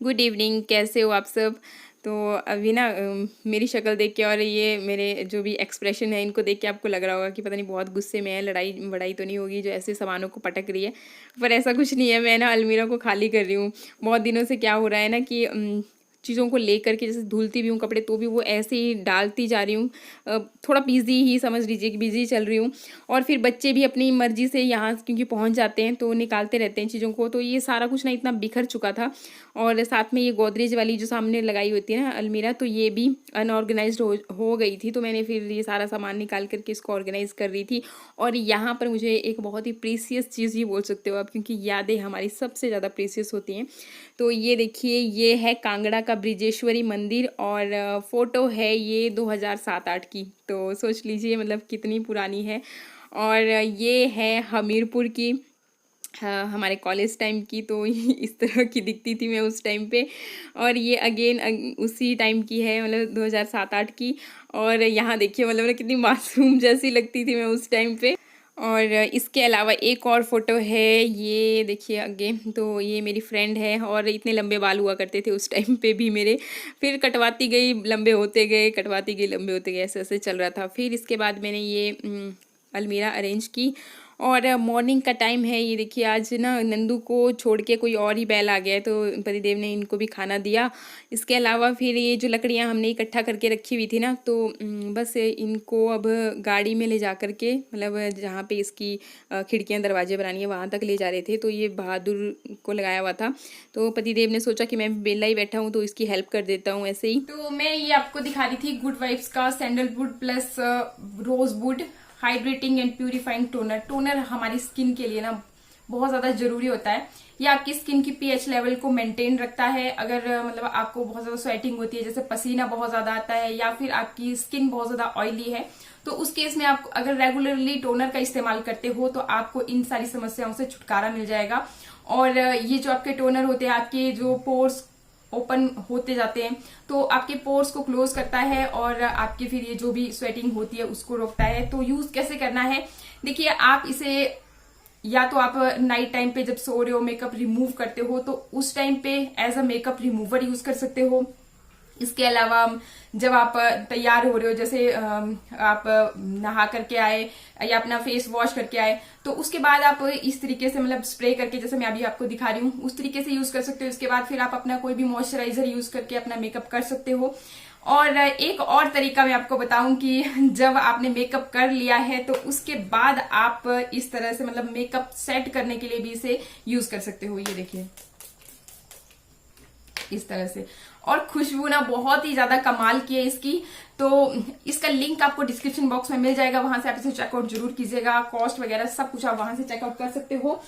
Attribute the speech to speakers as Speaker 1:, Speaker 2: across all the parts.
Speaker 1: Good evening, कैसे हो आप सब। तो अभी ना मेरी शक्ल देख के और ये मेरे जो भी एक्सप्रेशन है इनको देख के आपको लग रहा होगा कि पता नहीं बहुत गुस्से में है, लड़ाई वड़ाई तो नहीं होगी जो ऐसे सामानों को पटक रही है। पर ऐसा कुछ नहीं है, मैं ना अलमीरा को खाली कर रही हूँ। बहुत दिनों से क्या हो रहा है ना कि चीज़ों को लेकर के जैसे धुलती भी हूँ कपड़े तो भी वो ऐसे ही डालती जा रही हूँ। थोड़ा बिजी ही समझ लीजिए कि बिजी चल रही हूँ। और फिर बच्चे भी अपनी मर्जी से यहाँ क्योंकि पहुँच जाते हैं तो निकालते रहते हैं चीज़ों को, तो ये सारा कुछ ना इतना बिखर चुका था। और साथ में ये गोदरेज वाली जो सामने लगाई होती है ना अलमीरा, तो ये भी अनऑर्गेनाइज्ड हो गई थी। तो मैंने फिर ये सारा सामान निकाल करके इसको ऑर्गेनाइज कर रही थी। और यहाँ पर मुझे एक बहुत ही प्रीसियस चीज़ ही बोल सकते हो आप, क्योंकि यादें हमारी सबसे ज़्यादा प्रीसियस होती हैं। तो ये देखिए, ये है कांगड़ा का ब्रिजेश्वरी मंदिर और फोटो है ये 2007-8 की। तो सोच लीजिए मतलब कितनी पुरानी है। और ये है हमीरपुर की, हाँ, हमारे कॉलेज टाइम की। तो इस तरह की दिखती थी मैं उस टाइम पे। और ये अगेन उसी टाइम की है, मतलब 2007-8 की। और यहाँ देखिए मतलब ना कितनी मासूम जैसी लगती थी मैं उस टाइम पे। और इसके अलावा एक और फोटो है, ये देखिए आगे। तो ये मेरी फ्रेंड है और इतने लंबे बाल हुआ करते थे उस टाइम पे भी मेरे। फिर कटवाती गई, लंबे होते गए, कटवाती गई, लंबे होते गए, ऐसे ऐसे चल रहा था। फिर इसके बाद मैंने ये अलमीरा अरेंज की। और मॉर्निंग का टाइम है, ये देखिए आज ना नंदू को छोड़ के कोई और ही बैल आ गया है, तो पतिदेव ने इनको भी खाना दिया। इसके अलावा फिर ये जो लकड़ियाँ हमने इकट्ठा करके रखी हुई थी ना, तो बस इनको अब गाड़ी में ले जा करके, मतलब जहाँ पे इसकी खिड़कियाँ दरवाजे बनानी है वहाँ तक ले जा रहे थे। तो ये बहादुर को लगाया हुआ था, तो पतिदेव ने सोचा कि मैं बेला ही बैठा हूँ तो इसकी हेल्प कर देता हूँ ऐसे ही। तो मैं ये आपको दिखा रही थी गुड वाइब्स का sandalwood plus rosewood hydrating and purifying toner. Toner हमारी स्किन के लिए ना बहुत ज्यादा जरूरी होता है। ये आपकी स्किन की पीएच लेवल को मेंटेन रखता है। अगर मतलब आपको बहुत ज्यादा स्वेटिंग होती है, जैसे पसीना बहुत ज्यादा आता है, या फिर आपकी स्किन बहुत ज्यादा ऑयली है, तो उस केस में आप अगर रेगुलरली टोनर का इस्तेमाल करते हो तो आपको इन सारी समस्याओं से छुटकारा मिल जाएगा। और ये जो आपके टोनर होते हैं, आपके जो पोर्स ओपन होते जाते हैं, तो आपके पोर्स को क्लोज करता है और आपके फिर ये जो भी स्वेटिंग होती है उसको रोकता है। तो यूज कैसे करना है, देखिए आप इसे या तो आप नाइट टाइम पे जब सो रहे हो, मेकअप रिमूव करते हो, तो उस टाइम पे as a makeup remover use कर सकते हो। इसके अलावा जब आप तैयार हो रहे हो, जैसे आप नहा करके आए या अपना फेस वॉश करके आए, तो उसके बाद आप इस तरीके से मतलब स्प्रे करके, जैसे मैं अभी आपको दिखा रही हूँ, उस तरीके से यूज कर सकते हो। इसके बाद फिर आप अपना कोई भी मॉइस्चराइजर यूज करके अपना मेकअप कर सकते हो। और एक और तरीका मैं आपको बताऊं कि जब आपने मेकअप कर लिया है तो उसके बाद आप इस तरह से मतलब मेकअप सेट करने के लिए भी इसे यूज कर सकते हो। ये देखिए इस तरह से। और खुशबू ना बहुत ही ज्यादा कमाल की है इसकी। तो इसका लिंक आपको डिस्क्रिप्शन बॉक्स में मिल जाएगा, वहां से आप इसे चेकआउट जरूर कीजिएगा। कॉस्ट वगैरह सब कुछ आप वहां से चेकआउट कर सकते हो।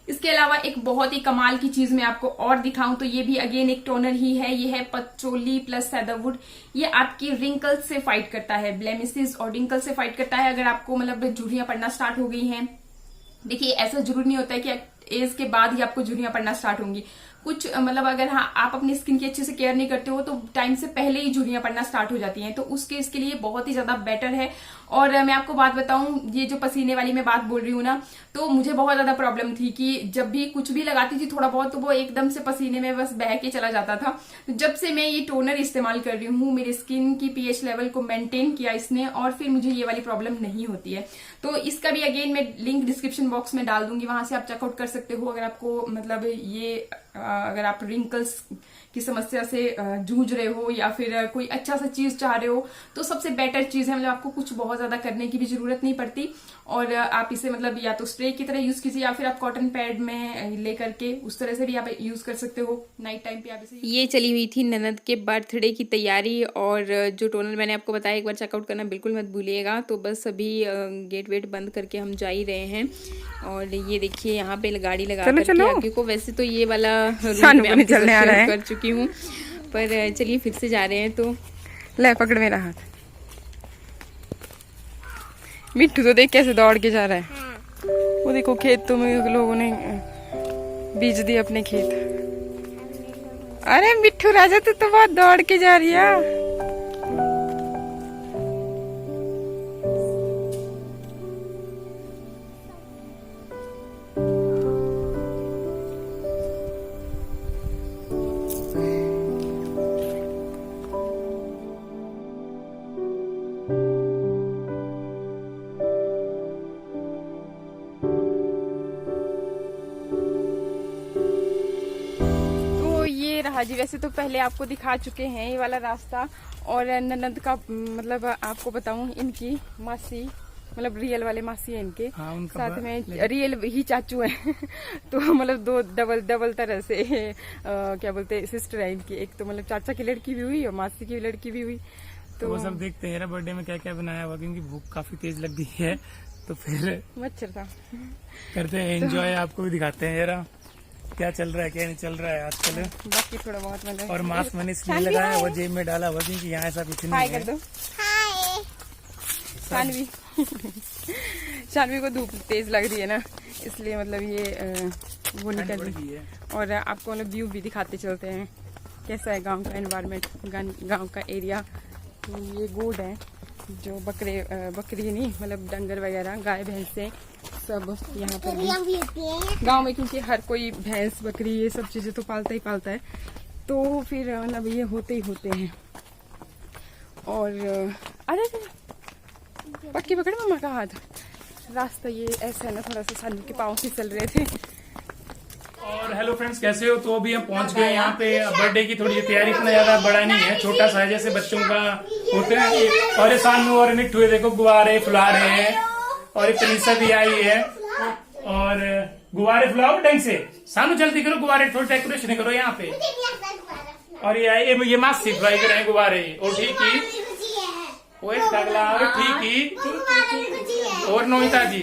Speaker 1: इसके अलावा एक बहुत ही कमाल की चीज मैं आपको और दिखाऊं तो ये भी अगेन एक टोनर ही है। ये है पचोली प्लस सैदरवुड। ये आपकी रिंकल्स से फाइट करता है, ब्लेमिसेस और रिंकल से फाइट करता है। अगर आपको मतलब झुर्रियां पड़ना स्टार्ट हो गई हैं, देखिए ऐसा जरूर नहीं होता है कि एज के बाद ही आपको झुर्रियां पड़ना स्टार्ट होंगी। कुछ मतलब अगर हाँ आप अपनी स्किन की अच्छे से केयर नहीं करते हो तो टाइम से पहले ही झुर्रियां पड़ना स्टार्ट हो जाती हैं, तो उसके इसके लिए बहुत ही ज्यादा बेटर है। और मैं आपको बात बताऊं, ये जो पसीने वाली मैं बात बोल रही हूँ ना, तो मुझे बहुत ज्यादा प्रॉब्लम थी कि जब भी कुछ भी लगाती थी थोड़ा बहुत, तो वो एकदम से पसीने में बस बह के चला जाता था। तो जब से मैं ये टोनर इस्तेमाल कर रही हूँ, मेरी स्किन की पीएच लेवल को मेंटेन किया इसने, और फिर मुझे ये वाली प्रॉब्लम नहीं होती है। तो इसका भी अगेन मैं लिंक डिस्क्रिप्शन बॉक्स में डाल दूंगी, वहां से आप चेकआउट कर सकते हो। अगर आपको मतलब ये अगर आप रिंकल्स की समस्या से जूझ रहे हो या फिर कोई अच्छा सा चीज चाह रहे हो, तो सबसे बेटर चीज है। मतलब आपको कुछ बहुत ज्यादा करने की भी जरूरत नहीं पड़ती, और आप इसे मतलब या तो स्प्रे की तरह यूज कीजिए या फिर आप कॉटन पैड में लेकर के उस तरह से भी आप यूज कर सकते हो। नाइट टाइम पे आप इसे, ये चली हुई थी ननद के बर्थडे की तैयारी। और जो टोनर मैंने आपको बताया एक बार चेकआउट करना बिल्कुल मत भूलिएगा। तो बस अभी गेट वेट बंद करके हम जा ही रहे हैं। और ये देखिए यहाँ पे गाड़ी लगा करके आगे को, वैसे तो ये वाला रूट में चलने आ रहा है, कर चुकी हूँ, पर चलिए फिर से जा रहे हैं। तो
Speaker 2: ले पकड़ मेरा हाथ। मिट्टू तो देख कैसे दौड़ के जा रहा है। वो देखो खेतों में लोगों ने बीज दिए अपने खेत। अरे मिट्टू राजा तू तो बहुत दौड़ के जा रही है। ये रहा जी। वैसे तो पहले आपको दिखा चुके हैं ये वाला रास्ता। और ननद का मतलब आपको बताऊं, इनकी मासी मतलब रियल वाले मासी है इनके।
Speaker 3: हाँ, उनका
Speaker 2: साथ में रियल ही चाचू हैं। तो मतलब दो डबल तरह से क्या बोलते हैं सिस्टर है इनकी। एक तो मतलब चाचा की लड़की भी हुई और मासी की लड़की भी हुई।
Speaker 3: तो वो सब देखते हैं बर्थडे में क्या क्या बनाया हुआ, क्योंकि भूख काफी तेज लग गई है। तो फिर
Speaker 2: मच्छर था।
Speaker 3: करते हैं एंजॉय, आपको भी दिखाते हैं जरा क्या चल रहा है क्या नहीं चल रहा है आजकल।
Speaker 2: बाकी थोड़ा बहुत मतलब।
Speaker 3: और मास्क मैंने इसलिए लगाया वो जेब में डाला हुआ, क्योंकि यहाँ ऐसा कुछ
Speaker 2: हाय
Speaker 3: नहीं
Speaker 2: कर
Speaker 3: है।
Speaker 2: दो। शानवी शानवी को धूप तेज लग रही है ना, इसलिए मतलब ये वो निकल रही है। और आपको मतलब व्यू भी दिखाते चलते हैं कैसा है गांव का एनवायरनमेंट, गांव का एरिया। ये गोड है जो बकरी नहीं मतलब डंगर वगैरह गाय भैंसे सब यहाँ पर गांव में, क्योंकि हर कोई भैंस बकरी ये सब चीजें तो पालता ही पालता है। तो फिर मतलब ये होते ही होते हैं। और अरे पक्की पकड़ मम्मा का हाथ। रास्ता ये ऐसा है ना, थोड़ा सा सानू के पाँव फिसल रहे थे।
Speaker 3: और हेलो फ्रेंड्स, कैसे हो? तो अभी हम पहुंच गए यहाँ पे। बर्थडे की थोड़ी तैयारी, इतना ज्यादा बड़ा नहीं है, छोटा सा है जैसे बच्चों का होते हैं। और ये सानू और मिट्टू देखो गुब्बारे फुला रहे हैं। और एक तनीसा भी आई है। और गुब्बारे फुलाओ ढंग से, सानू जल्दी करो, गुब्बारे थोड़ी डेकोरेशन करो यहाँ पे। और ये मास्क फ्राई कर रहे हैं गुब्बारे। और ठीक ही वो तगला और ठीक ही। और नोहिता जी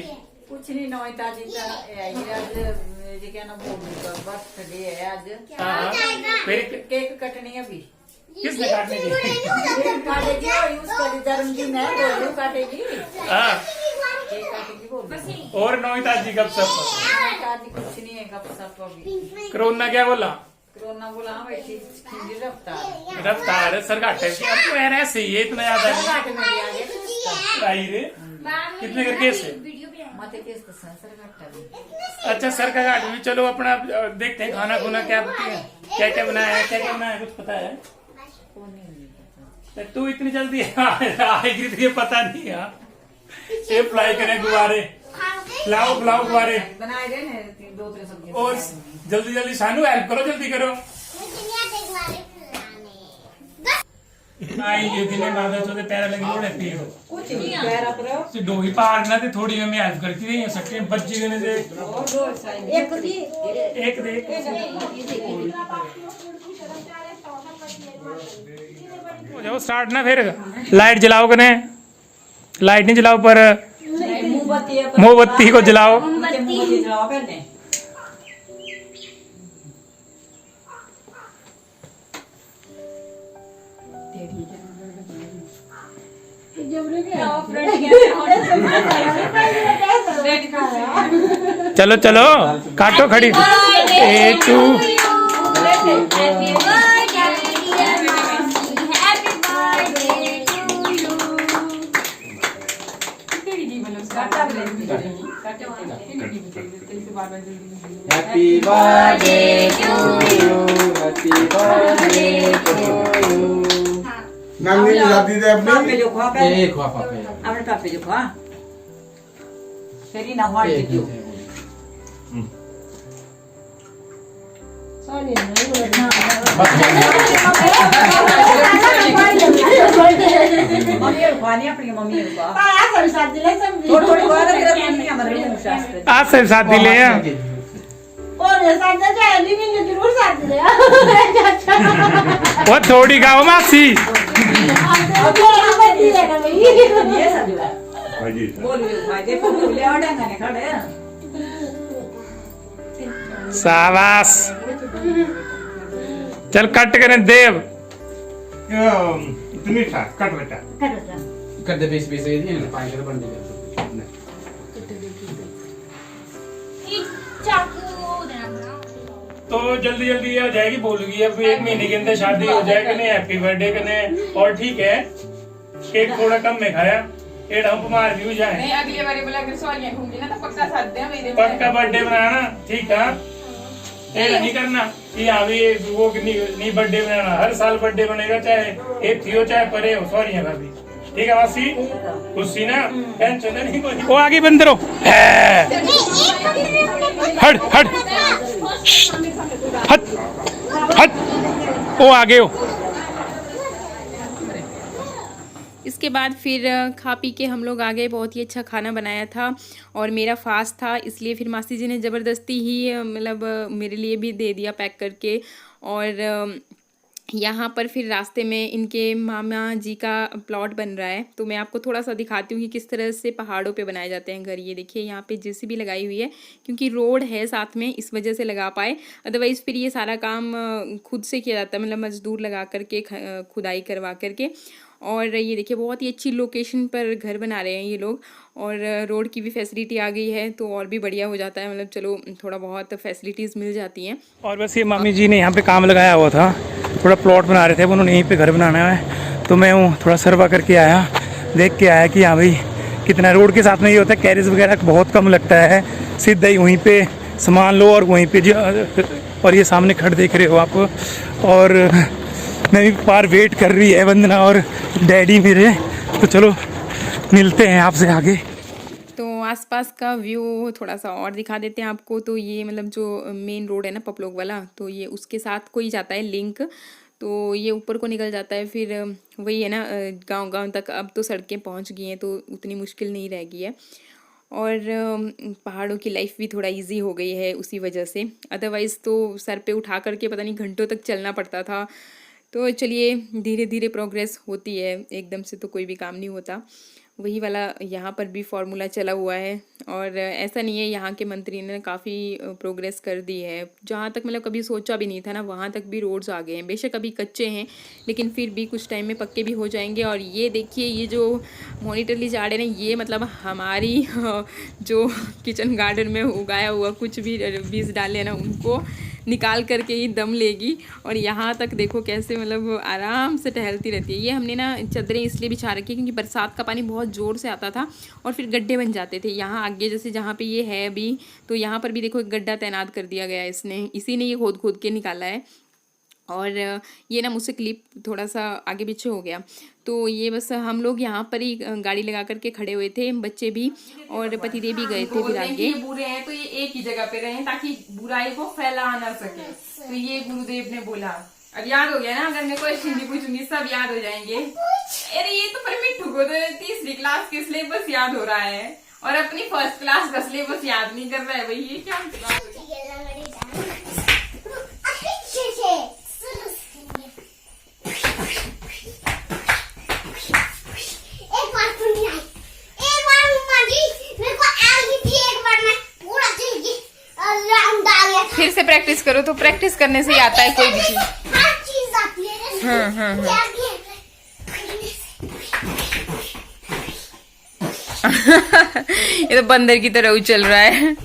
Speaker 4: कुछ नहीं, नोहिता जी का आज क्या ना बर्थडे है आज।
Speaker 3: फिर
Speaker 4: केक कटनी है अभी।
Speaker 3: किसने काटने की?
Speaker 4: केक काटेगी और उसका जन्मदिन है, बोलो काटेगी।
Speaker 3: हाँ,
Speaker 4: केक काटेगी बोलो।
Speaker 3: और नोहिता जी गपशप।
Speaker 4: नोहिता जी कुछ नहीं है, गपशप अभी।
Speaker 3: कोरोना क्या बोला?
Speaker 4: कोरोना बोला हाँ बैठी रफ्तार
Speaker 3: रफ्तार सरघाटे अब तो यार ऐसे ही है, इतना ज्यादा
Speaker 4: सरघाट में भी आ गया।
Speaker 3: आई रे कितने करके ऐसे
Speaker 4: माते केस तो सरघाट भी।
Speaker 3: अच्छा सर का घाट में। चलो अपना देखते हैं खाना खुना क्या क्या बनाया है, क्या क्या बनाया है, कुछ पता है? तो तू इतनी जल्दी आएगी तो ये पता नहीं है। ये फ्लाई करें गुब्बारे, लाओ गुब्बारे
Speaker 4: बनाए गए दो तीन सब्जी।
Speaker 3: और जल्दी जल्दी सानू हेल्प करो, जल्दी करो। ये दिने बाद तो पैरा लगी लोड़े पियो
Speaker 4: कुछ नहीं पैरा पर
Speaker 3: डोही पार ना ते थोड़ी में हेल्प करती रही है। सट्टे बच्चे गने दे
Speaker 4: एक दी
Speaker 3: एक दे हो जाओ स्टार्ट ना। फिर लाइट जलाओ कने, लाइट नहीं जलाओ पर मोमबत्ती को जलाओ।
Speaker 4: मोमबत्ती जलाओ पहले।
Speaker 3: चलो चलो काटो खड़ी। ए to
Speaker 5: Happy birthday to you. Happy birthday to you.
Speaker 6: नानी की शादी थे
Speaker 4: पापे
Speaker 6: अपनी।
Speaker 4: जो खा पहले
Speaker 5: एक हुआ पापा यार।
Speaker 4: अपने पापे जो खा तेरी ना हुआ
Speaker 5: एक
Speaker 4: जो मम्मी खानी अपनी मम्मी को थोड़ी थोड़ी बात तेरा मम्मी हमारे लिए शास्त्र
Speaker 3: आज से शादी ले आ। वो थोड़ी गाओ मासी।
Speaker 4: ये सब बोल भाई देखो ले आड़ेंगे ने खड़े
Speaker 3: शाबाश। चल कट करें देव।
Speaker 6: इतनी था कट बेटा।
Speaker 5: कर दे बेस बेस ये दिए ना पानी कर बंद कर।
Speaker 3: तो जल्दी जल्दी हो जाएगी, बोलूंगी अब 1 महीने के अंदर शादी हो जाए कने। हैप्पी बर्थडे कने। और ठीक है केक थोड़ा कम में खाया, एड हम बीमार भी हो जाए।
Speaker 2: नहीं अगली बारी बोला अगर सवालियां घूमती ना तो पक्का साथ दे मेरे।
Speaker 3: पक्का बर्थडे बनाना, ठीक है? एड नहीं करना कि अभी वो नहीं बर्थडे बनाना। हर साल बर्थडे बनेगा, चाहे एक थी हो चाहे परे हो। सॉरी है भाभी, ठीक है वासी? खुशी ना, टेंशन नहीं कोई। वो आगे बंद रहो। हट हट हट हट ओ आगे हो।
Speaker 1: इसके बाद फिर खा पी के हम लोग आ गए। बहुत ही अच्छा खाना बनाया था और मेरा फास्ट था, इसलिए फिर मासी जी ने ज़बरदस्ती ही मतलब मेरे लिए भी दे दिया पैक करके। और यहाँ पर फिर रास्ते में इनके मामा जी का प्लॉट बन रहा है, तो मैं आपको थोड़ा सा दिखाती हूँ कि किस तरह से पहाड़ों पे बनाए जाते हैं घर। ये देखिए यहाँ पे जेसीबी लगाई हुई है, क्योंकि रोड है साथ में, इस वजह से लगा पाए। अदरवाइज़ फिर ये सारा काम खुद से किया जाता है, मतलब मजदूर लगा करके खुदाई करवा करके। और ये देखिए बहुत ही अच्छी लोकेशन पर घर बना रहे हैं ये लोग, और रोड की भी फैसिलिटी आ गई है तो और भी बढ़िया हो जाता है, मतलब चलो थोड़ा बहुत फैसिलिटीज़ मिल जाती हैं।
Speaker 3: और बस ये मामी जी ने यहाँ पे काम लगाया हुआ था, थोड़ा प्लॉट बना रहे थे, उन्होंने यहीं पे घर बनाना है, तो मैं थोड़ा सर्वा करके आया, देख के आया कि हाँ भाई कितना रोड के साथ में ये होता है, कैरेज वगैरह बहुत कम लगता है, सीधा ही वहीं पे सामान लो और वहीं पे और ये सामने खड़ देख रहे हो आप। और मैं भी पार वेट कर रही है वंदना और डैडी मेरे, तो चलो मिलते हैं आपसे आगे।
Speaker 1: तो आसपास का व्यू थोड़ा सा और दिखा देते हैं आपको। तो ये मतलब जो मेन रोड है ना पपलोग वाला, तो ये उसके साथ कोई जाता है लिंक, तो ये ऊपर को निकल जाता है। फिर वही है ना, गांव तक अब तो सड़कें पहुंच गई हैं, तो उतनी मुश्किल नहीं रह गई है। और पहाड़ों की लाइफ भी थोड़ा इजी हो गई है उसी वजह से, अदरवाइज़ तो सर पे उठा करके पता नहीं घंटों तक चलना पड़ता था। तो चलिए धीरे धीरे प्रोग्रेस होती है, एकदम से तो कोई भी काम नहीं होता। वही वाला यहाँ पर भी फॉर्मूला चला हुआ है, और ऐसा नहीं है, यहाँ के मंत्री ने काफ़ी प्रोग्रेस कर दी है। जहाँ तक मतलब कभी सोचा भी नहीं था ना, वहाँ तक भी रोड्स आ गए हैं। बेशक अभी कच्चे हैं, लेकिन फिर भी कुछ टाइम में पक्के भी हो जाएंगे। और ये देखिए ये जो मॉनिटरली झाड़ है, ये मतलब हमारी जो किचन गार्डन में उगाया हुआ कुछ भी बीज डाले ना, उनको निकाल करके ही दम लेगी। और यहाँ तक देखो कैसे मतलब आराम से टहलती रहती है। ये हमने ना चादरें इसलिए बिछा रखी क्योंकि बरसात का पानी बहुत ज़ोर से आता था और फिर गड्ढे बन जाते थे। यहाँ आगे जैसे जहाँ पे ये है अभी, तो यहाँ पर भी देखो एक गड्ढा तैनात कर दिया गया है इसने, इसी ने ये खोद के निकाला है। और ये ना मुझसे क्लिप थोड़ा सा आगे पीछे हो गया, तो ये बस हम लोग यहाँ पर ही गाड़ी लगा करके खड़े हुए थे, बच्चे भी और पतिदेव भी गए थे। फिर आगे बुरे हैं तो ये एक ही जगह पे रहें ताकि बुराई को फैला ना सके, तो ये गुरुदेव ने बोला। अब याद हो गया ना, अगर मैं क्वेश्चन भी पूछूंगी सब याद हो जाएंगे। अरे ये तो पर मिट्टू को तो 3री क्लास के सिलेबस याद हो रहा है और अपनी 1st क्लास का सिलेबस याद नहीं कर रहा है भाई, ये क्या फिर से प्रैक्टिस करो, तो प्रैक्टिस करने से ही आता है कोई भी चीज। ये तो बंदर की तरह उछल रहा है।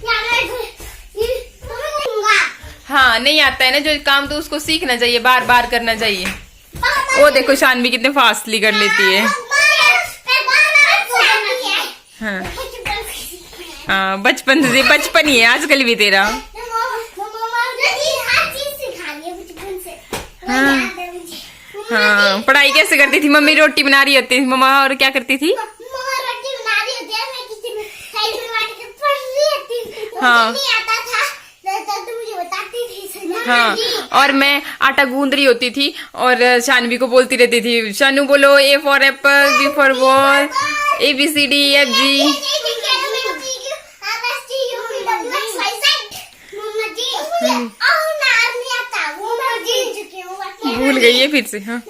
Speaker 1: हाँ नहीं आता है ना जो काम, तो उसको सीखना चाहिए, बार बार करना चाहिए। वो देखो शानवी कितने फास्टली कर लेती है। हाँ बचपन से, बचपन ही है आजकल भी तेरा। हाँ पढ़ाई कैसे करती थी? मम्मी रोटी बना रही होती थी मम्मा, और क्या करती थी? हाँ हाँ, और मैं आटा गूंद रही होती थी और शानवी को बोलती रहती थी, शानू बोलो A for Apple, B for ball, ABCDEFG। भूल गई है फिर से। हाँ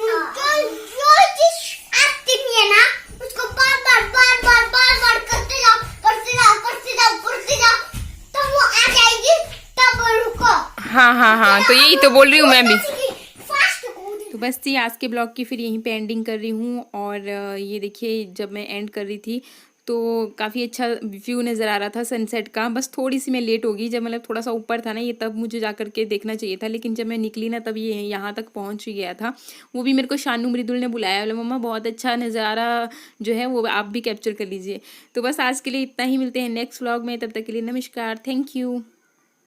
Speaker 1: हाँ हाँ हाँ, तो यही तो बोल रही हूँ मैं भी। तो बस थी आज के ब्लॉग की फिर यहीं पे एंडिंग कर रही हूँ। और ये देखिए जब मैं एंड कर रही थी तो काफ़ी अच्छा व्यू नज़र आ रहा था सनसेट का। बस थोड़ी सी मैं लेट हो गई, जब मतलब थोड़ा सा ऊपर था ना ये, तब मुझे जा करके देखना चाहिए था, लेकिन जब मैं निकली ना तब ये यहाँ तक पहुँच ही गया था। वो भी मेरे को शानू मृदुल ने बुलाया, बोला मम्मा बहुत अच्छा नज़ारा जो है वो आप भी कैप्चर कर लीजिए। तो बस आज के लिए इतना ही, मिलते हैं नेक्स्ट व्लॉग में, तब तक के लिए नमस्कार, थैंक यू।